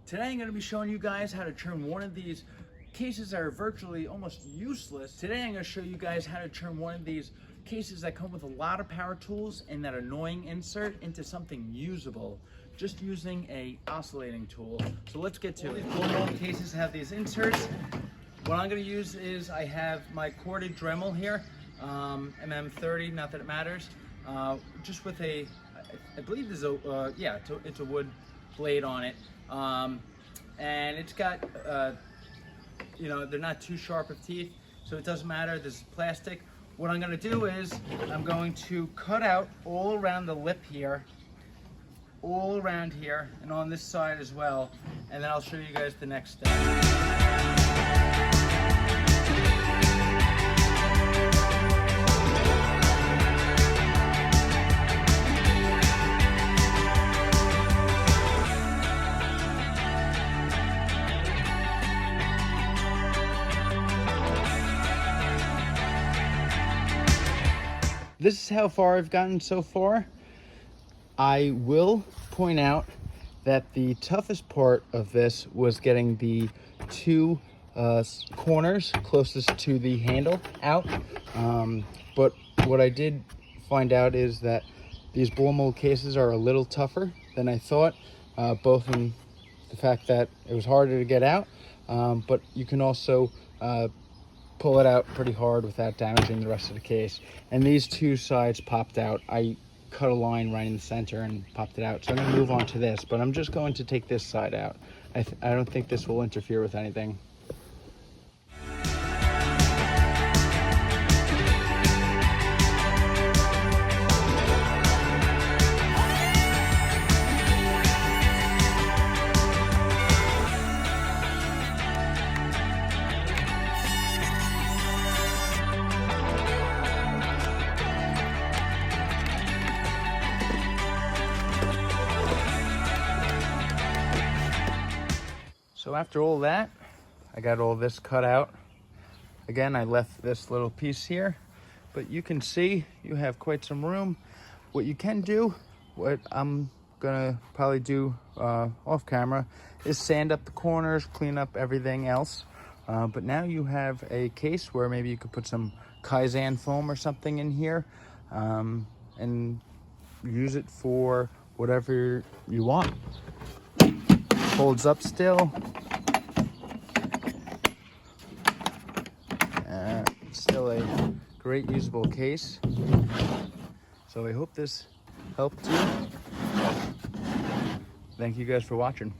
Today I'm going to be showing you guys how to turn one of these cases that are virtually almost useless. Today I'm going to show you guys how to turn one of these cases that come with a lot of power tools and that annoying insert into something usable, just using a oscillating tool. So let's get to it. These blow mold cases have these inserts. What I'm going to use is I have my corded Dremel here, MM30, not that it matters, just with a, I believe there's a, yeah, it's a wood blade on it. And it's got, you know, they're not too sharp of teeth, so it doesn't matter. This is plastic. What I'm going to do is I'm going to cut out all around the lip here, all around here, and on this side as well, and then I'll show you guys the next step. This is how far I've gotten so far. I will point out that the toughest part of this was getting the two corners closest to the handle out. But what I did find out is that these blow mold cases are a little tougher than I thought, both in the fact that it was harder to get out, but you can also pull it out pretty hard without damaging the rest of the case. And these two sides popped out. I cut a line right in the center and popped it out. So I'm going to move on to this, but I'm just going to take this side out. I don't think this will interfere with anything. So after all that, I got all this cut out. Again, I left this little piece here, but you can see you have quite some room. What you can do, what I'm gonna probably do off camera, is sand up the corners, clean up everything else. But now you have a case where maybe you could put some Kaizen foam or something in here and use it for whatever you want. Holds up still. It's still a great usable case. So I hope this helped you. Thank you guys for watching.